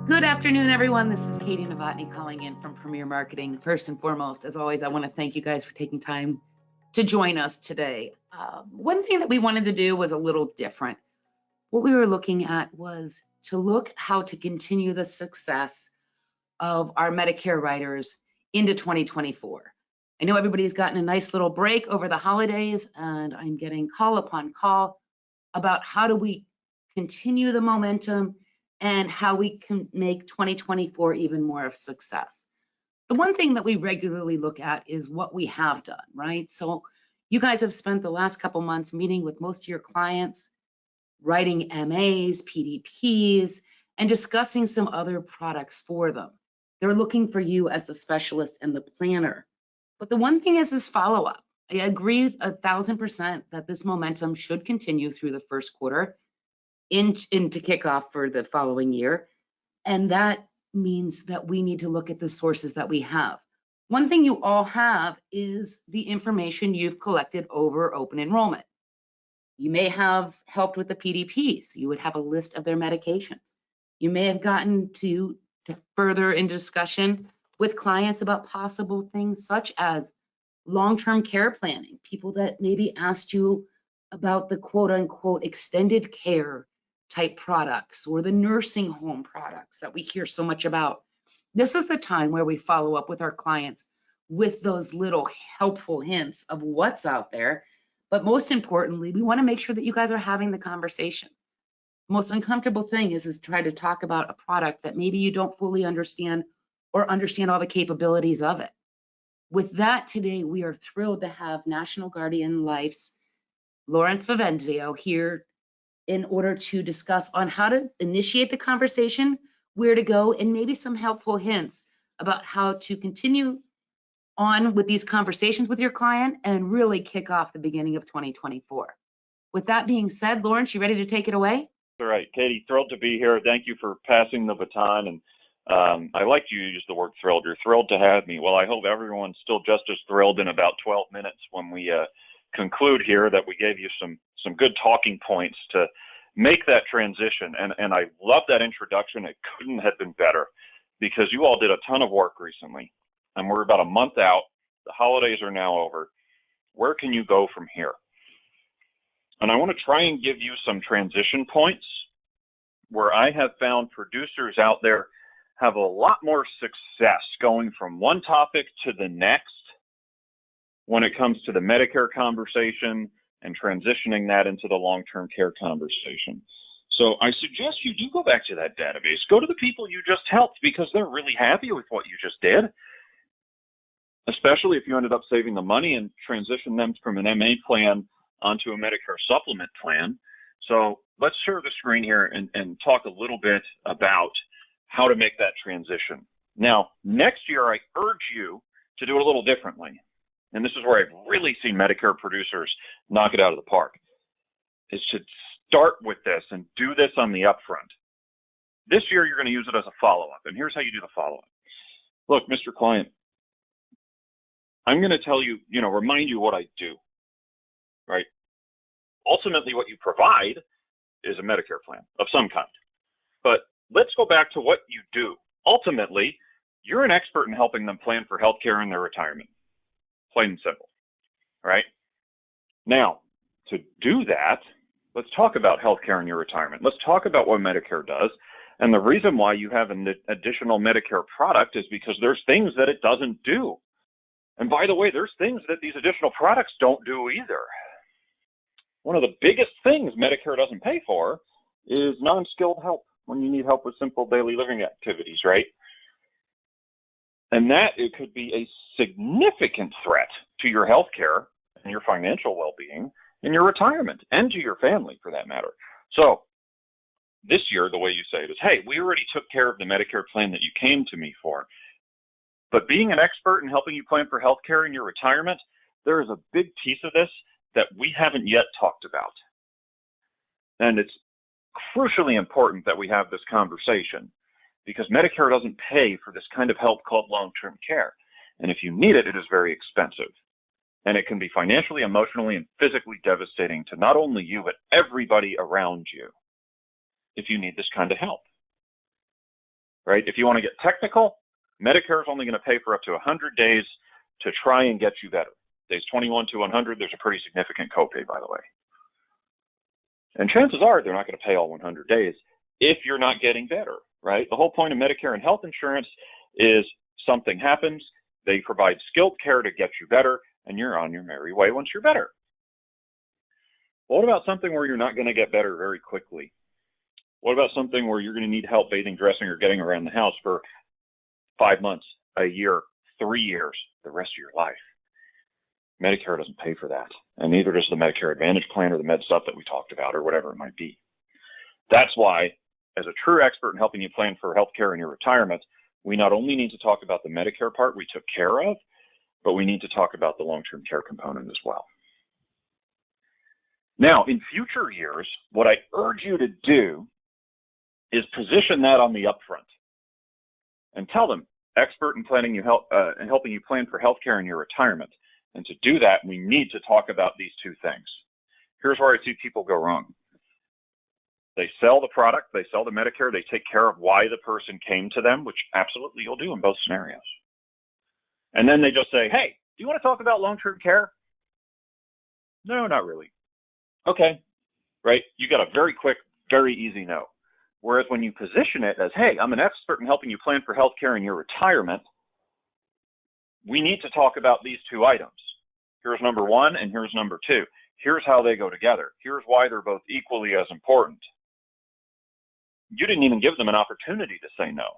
Good afternoon, everyone. This is Katie Novotny calling in from Premier Marketing. First and foremost, as always, I want to thank you guys for taking time to join us today. One thing that we wanted to do was a little different. What we were looking at was to look how to continue the success of our Medicare riders into 2024. I know everybody's gotten a nice little break over the holidays, and I'm getting call upon call about how do we continue the momentum and how we can make 2024 even more of a success. The one thing that we regularly look at is what we have done, right? So you guys have spent the last couple months meeting with most of your clients, writing MAs, PDPs, and discussing some other products for them. They're looking for you as the specialist and the planner. But the one thing is follow-up. I agree 1,000% that this momentum should continue through the first quarter into kickoff for the following year. And that means that we need to look at the sources that we have. One thing you all have is the information you've collected over open enrollment. You may have helped with the PDPs. You would have a list of their medications. You may have gotten to further in discussion with clients about possible things such as long-term care planning, people that maybe asked you about the quote unquote extended care type products or the nursing home products that we hear so much about. This is the time where we follow up with our clients with those little helpful hints of what's out there. But most importantly, we want to make sure that you guys are having the conversation. The most uncomfortable thing is try to talk about a product that maybe you don't fully understand or understand all the capabilities of it. With that, today, we are thrilled to have National Guardian Life's Lawrence Vivenzio here in order to discuss on how to initiate the conversation, where to go, and maybe some helpful hints about how to continue on with these conversations with your client and really kick off the beginning of 2024. With that being said, Lawrence, you ready to take it away? All right, Katie, thrilled to be here. Thank you for passing the baton. And I like you use the word thrilled. You're thrilled to have me. Well, I hope everyone's still just as thrilled in about 12 minutes when we conclude here that we gave you some good talking points to make that transition. And I love that introduction. It couldn't have been better because you all did a ton of work recently. And we're about a month out. The holidays are now over. Where can you go from here? And I want to try and give you some transition points where I have found producers out there have a lot more success going from one topic to the next when it comes to the Medicare conversation and transitioning that into the long-term care conversation. So I suggest you do go back to that database. Go to the people you just helped because they're really happy with what you just did, especially if you ended up saving the money and transition them from an MA plan onto a Medicare supplement plan. So let's share the screen here and talk a little bit about how to make that transition. Now, next year, I urge you to do it a little differently. And this is where I've really seen Medicare producers knock it out of the park, is to start with this and do this on the upfront. This year, you're going to use it as a follow-up. And here's how you do the follow-up. Look, Mr. Client, I'm going to tell you, remind you what I do, right? Ultimately, what you provide is a Medicare plan of some kind. But let's go back to what you do. Ultimately, you're an expert in helping them plan for healthcare in their retirement. Plain and simple, right? Now, to do that, let's talk about healthcare in your retirement. Let's talk about what Medicare does. And the reason why you have an additional Medicare product is because there's things that it doesn't do. And by the way, there's things that these additional products don't do either. One of the biggest things Medicare doesn't pay for is non-skilled help when you need help with simple daily living activities, right? And that it could be a significant threat to your health care and your financial well-being in your retirement and to your family for that matter. So this year, the way you say it is, hey, we already took care of the Medicare plan that you came to me for. But being an expert in helping you plan for health care in your retirement, there is a big piece of this that we haven't yet talked about. And it's crucially important that we have this conversation because Medicare doesn't pay for this kind of help called long-term care. And if you need it, it is very expensive. And it can be financially, emotionally, and physically devastating to not only you, but everybody around you if you need this kind of help. right? If you want to get technical, Medicare is only going to pay for up to 100 days to try and get you better. Days 21 to 100, there's a pretty significant copay, by the way. And chances are they're not going to pay all 100 days if you're not getting better, right? The whole point of Medicare and health insurance is something happens, they provide skilled care to get you better, and you're on your merry way once you're better. What about something where you're not going to get better very quickly? What about something where you're going to need help bathing, dressing, or getting around the house for 5 months, a year, 3 years, the rest of your life? Medicare doesn't pay for that, and neither does the Medicare Advantage plan or the Med Sup that we talked about or whatever it might be. That's why, as a true expert in helping you plan for healthcare in your retirement, we not only need to talk about the Medicare part we took care of, but we need to talk about the long-term care component as well. Now, in future years, what I urge you to do is position that on the upfront and tell them, expert in planning you and helping you plan for healthcare in your retirement. And to do that, we need to talk about these two things. Here's where I see people go wrong. They sell the product, they sell the Medicare, they take care of why the person came to them, which absolutely you'll do in both scenarios. And then they just say, hey, do you want to talk about long-term care? No, not really. Okay, right? You got a very quick, very easy no. Whereas when you position it as, hey, I'm an expert in helping you plan for healthcare in your retirement, we need to talk about these two items. Here's number one, and here's number two. Here's how they go together. Here's why they're both equally as important. You didn't even give them an opportunity to say no.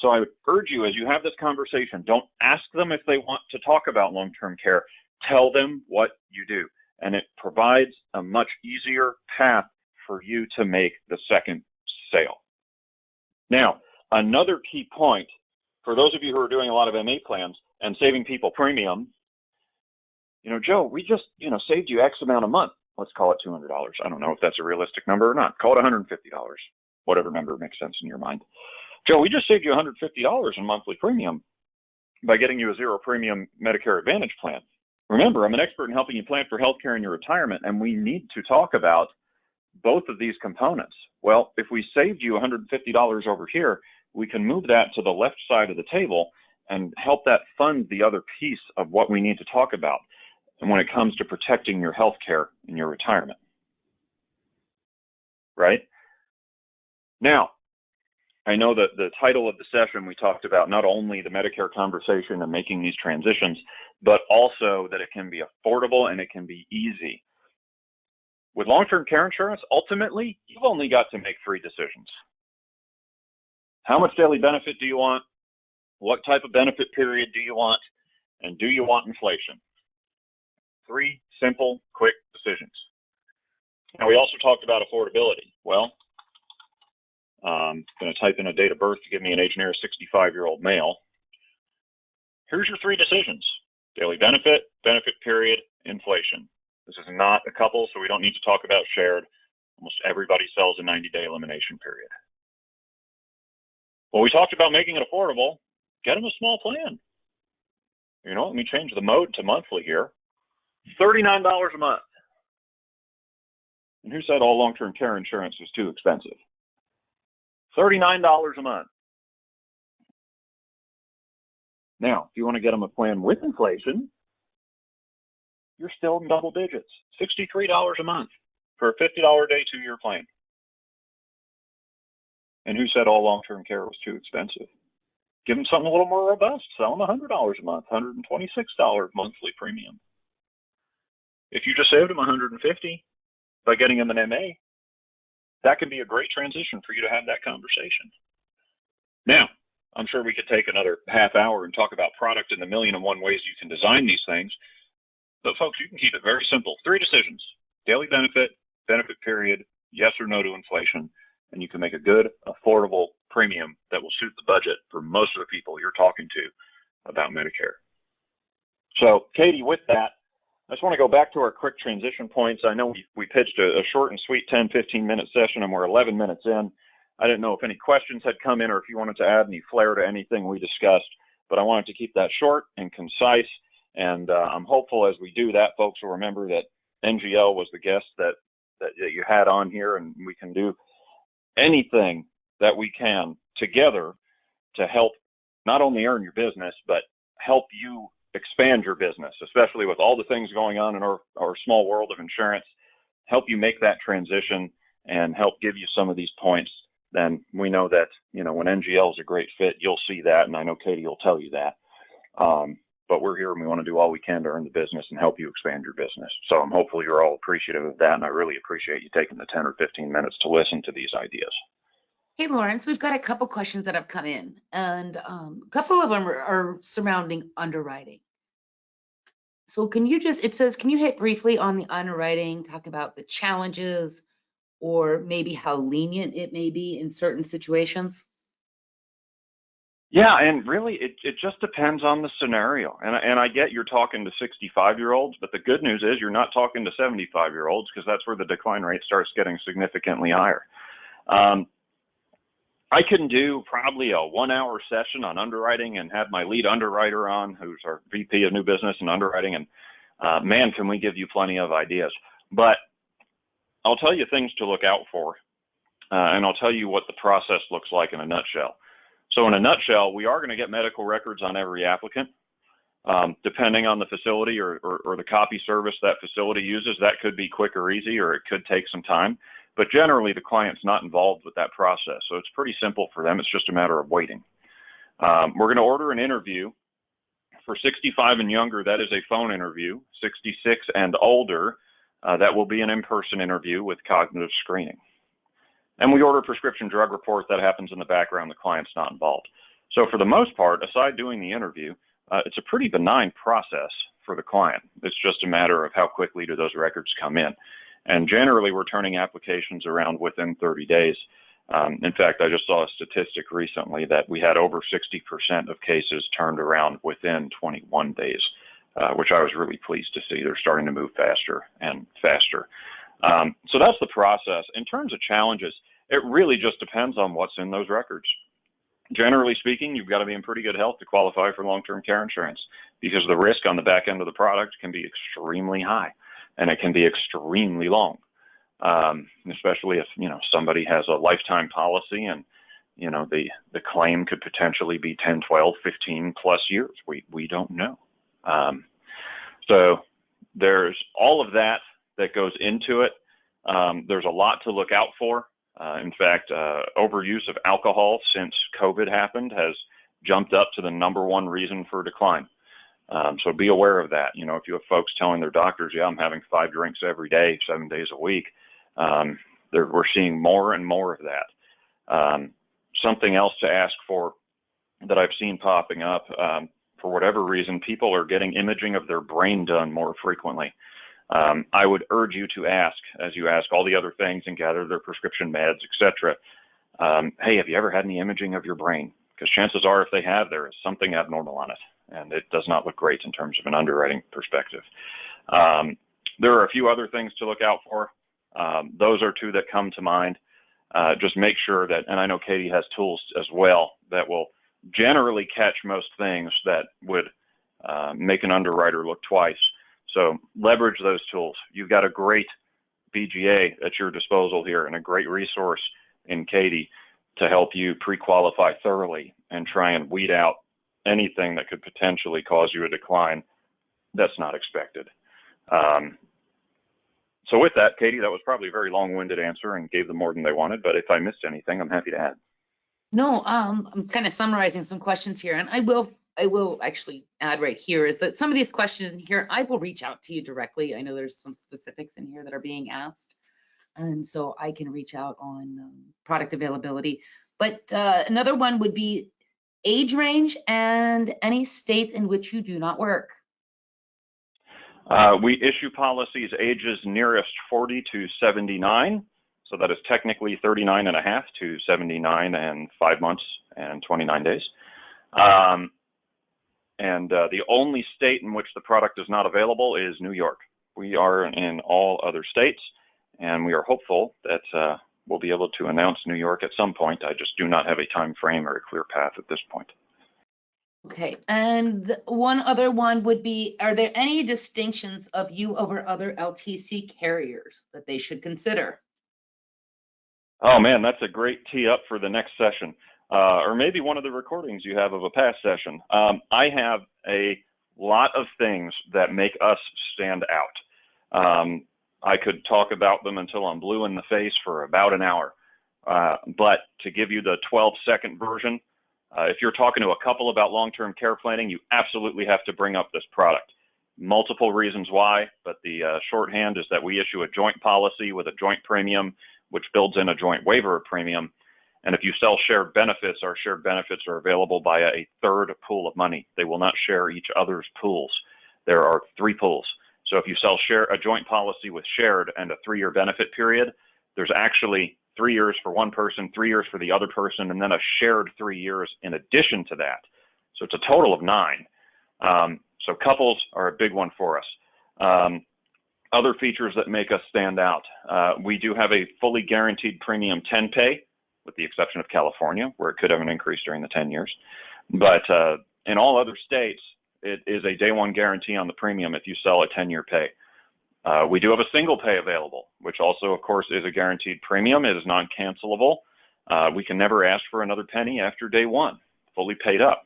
So I would urge you, as you have this conversation, don't ask them if they want to talk about long-term care. Tell them what you do. And it provides a much easier path for you to make the second sale. Now, another key point, for those of you who are doing a lot of MA plans and saving people premium, Joe, we just, saved you X amount a month. Let's call it $200. I don't know if that's a realistic number or not. Call it $150, whatever number makes sense in your mind. Joe, we just saved you $150 in monthly premium by getting you a zero premium Medicare Advantage plan. Remember, I'm an expert in helping you plan for healthcare in your retirement, and we need to talk about both of these components. Well, if we saved you $150 over here, we can move that to the left side of the table and help that fund the other piece of what we need to talk about. And when it comes to protecting your health care in your retirement, right? Now, I know that the title of the session, we talked about not only the Medicare conversation and making these transitions, but also that it can be affordable and it can be easy. With long-term care insurance, ultimately, you've only got to make 3 decisions. How much daily benefit do you want? What type of benefit period do you want? And do you want inflation? 3 simple, quick decisions. Now, we also talked about affordability. Well, I'm going to type in a date of birth to give me an age near a 65-year-old male. Here's your 3 decisions. Daily benefit, benefit period, inflation. This is not a couple, so we don't need to talk about shared. Almost everybody sells a 90-day elimination period. Well, we talked about making it affordable. Get them a small plan. Let me change the mode to monthly here. $39 a month. And who said all long-term care insurance was too expensive? $39 a month. Now, if you want to get them a plan with inflation, you're still in double digits. $63 a month for a $50 a day 2-year plan. And who said all long-term care was too expensive? Give them something a little more robust. Sell them $100 a month, $126 monthly premium. If you just saved them $150 by getting them an MA, that can be a great transition for you to have that conversation. Now, I'm sure we could take another half hour and talk about product and the 1,000,001 ways you can design these things. But folks, you can keep it very simple. 3 decisions: daily benefit, benefit period, yes or no to inflation, and you can make a good, affordable premium that will suit the budget for most of the people you're talking to about Medicare. So, Katie, with that, I just want to go back to our quick transition points. I know we pitched a short and sweet 10, 15-minute session, and we're 11 minutes in. I didn't know if any questions had come in or if you wanted to add any flair to anything we discussed, but I wanted to keep that short and concise, and I'm hopeful as we do that, folks will remember that NGL was the guest that you had on here, and we can do anything that we can together to help not only earn your business, but help you expand your business, especially with all the things going on in our small world of insurance, help you make that transition and help give you some of these points. Then we know that, when NGL is a great fit, you'll see that. And I know Katie will tell you that. But we're here and we want to do all we can to earn the business and help you expand your business. So I'm hopefully you're all appreciative of that. And I really appreciate you taking the 10 or 15 minutes to listen to these ideas. Hey, Lawrence, we've got a couple questions that have come in, and a couple of them are surrounding underwriting. So it says, can you hit briefly on the underwriting, talk about the challenges or maybe how lenient it may be in certain situations? Yeah, and really, it just depends on the scenario. And I get you're talking to 65-year-olds, but the good news is you're not talking to 75-year-olds, because that's where the decline rate starts getting significantly higher. I can do probably a 1-hour session on underwriting and have my lead underwriter on, who's our VP of New Business and Underwriting, and man, can we give you plenty of ideas. But I'll tell you things to look out for, and I'll tell you what the process looks like in a nutshell. So in a nutshell, we are going to get medical records on every applicant. Depending on the facility or the copy service that facility uses, that could be quick or easy, or it could take some time. But generally, the client's not involved with that process. So it's pretty simple for them. It's just a matter of waiting. We're going to order an interview. For 65 and younger, that is a phone interview. 66 and older, that will be an in-person interview with cognitive screening. And we order a prescription drug report that happens in the background. The client's not involved. So for the most part, aside doing the interview, it's a pretty benign process for the client. It's just a matter of how quickly do those records come in. And generally, we're turning applications around within 30 days. In fact, I just saw a statistic recently that we had over 60% of cases turned around within 21 days, which I was really pleased to see. They're starting to move faster and faster. So that's the process. In terms of challenges, it really just depends on what's in those records. Generally speaking, you've got to be in pretty good health to qualify for long-term care insurance, because the risk on the back end of the product can be extremely high, and it can be extremely long, especially if, somebody has a lifetime policy and, the claim could potentially be 10, 12, 15 plus years. We don't know. So there's all of that goes into it. There's a lot to look out for. In fact, overuse of alcohol since COVID happened has jumped up to the #1 reason for decline. So be aware of that. If you have folks telling their doctors, yeah, I'm having 5 drinks every day, 7 days a week, we're seeing more and more of that. Something else to ask for that I've seen popping up, for whatever reason, people are getting imaging of their brain done more frequently. I would urge you to ask, as you ask all the other things and gather their prescription meds, etc. Hey, have you ever had any imaging of your brain? Because chances are, if they have, there is something abnormal on it, and it does not look great in terms of an underwriting perspective. There are a few other things to look out for. Those are 2 that come to mind. Just make sure that, and I know Katie has tools as well that will generally catch most things that would make an underwriter look twice. So leverage those tools. You've got a great BGA at your disposal here and a great resource in Katie to help you pre-qualify thoroughly and try and weed out anything that could potentially cause you a decline that's not expected. So with that, Katie, that was probably a very long-winded answer and gave them more than they wanted, but if I missed anything, I'm happy to add. No, I'm kind of summarizing some questions here, and I will actually add right here is that some of these questions in here, I will reach out to you directly. I know there's some specifics in here that are being asked, and so I can reach out on product availability. But another one would be age range and any states in which you do not work. We issue policies ages nearest 40 to 79. So that is technically 39 and a half to 79 and 5 months and 29 days. And the only state in which the product is not available is New York. We are in all other states, and we are hopeful that we'll be able to announce New York at some point. I just do not have a time frame or a clear path at this point. Okay, and one other one would be, are there any distinctions of you over other LTC carriers that they should consider? Oh man, that's a great tee up for the next session. or maybe one of the recordings you have of a past session. I have a lot of things that make us stand out. I could talk about them until I'm blue in the face for about an hour. But to give you the 12-second version, if you're talking to a couple about long-term care planning, you absolutely have to bring up this product. Multiple reasons why, but the shorthand is that we issue a joint policy with a joint premium, which builds in a joint waiver of premium. And if you sell shared benefits, our shared benefits are available by a third pool of money. They will not share each other's pools. There are 3 pools. So if you sell a joint policy with shared and a 3-year benefit period, there's actually 3 years for one person, 3 years for the other person, and then a shared 3 years in addition to that. So it's a total of 9. So couples are a big one for us. Other features that make us stand out. We do have a fully guaranteed premium 10 pay, with the exception of California, where it could have an increase during the 10 years. But in all other states, it is a day one guarantee on the premium if you sell a 10-year pay. We do have a single pay available, which also, of course, is a guaranteed premium. It is non-cancelable. We can never ask for another penny after day one, fully paid up.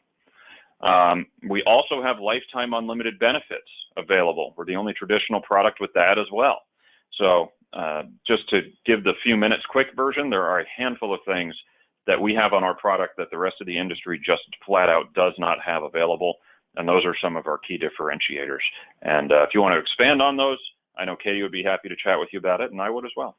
We also have lifetime unlimited benefits available. We're the only traditional product with that as well. So just to give the few minutes quick version, there are a handful of things that we have on our product that the rest of the industry just flat out does not have available. And those are some of our key differentiators. And if you want to expand on those, I know Katie would be happy to chat with you about it, and I would as well.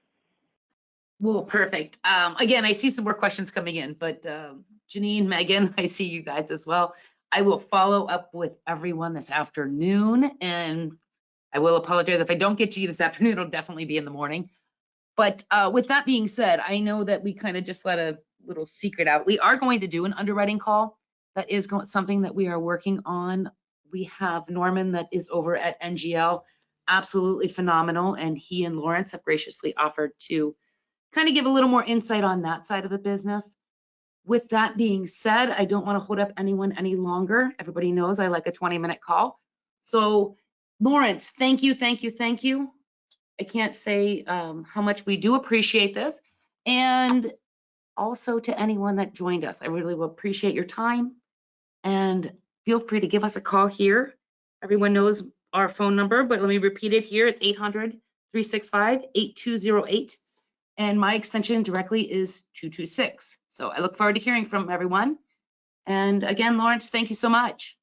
Well, perfect. Again, I see some more questions coming in, but Janine, Megan, I see you guys as well. I will follow up with everyone this afternoon, and I will apologize if I don't get to you this afternoon. It'll definitely be in the morning. But with that being said, I know that we kind of just let a little secret out. We are going to do an underwriting call. That is something that we are working on. We have Norman that is over at NGL, absolutely phenomenal, and he and Lawrence have graciously offered to kind of give a little more insight on that side of the business. With that being said, I don't want to hold up anyone any longer. Everybody knows I like a 20-minute call. So Lawrence, thank you, thank you, thank you. I can't say how much we do appreciate this. And also to anyone that joined us, I really will appreciate your time. And feel free to give us a call here. Everyone knows our phone number, but let me repeat it here. It's 800-365-8208. And my extension directly is 226. So I look forward to hearing from everyone. And again, Lawrence, thank you so much.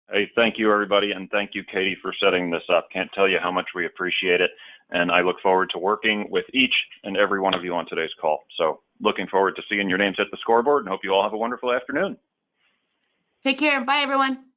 Hey, thank you, everybody. And thank you, Katie, for setting this up. Can't tell you how much we appreciate it. And I look forward to working with each and every one of you on today's call. So looking forward to seeing your names at the scoreboard, and hope you all have a wonderful afternoon. Take care. Bye, everyone.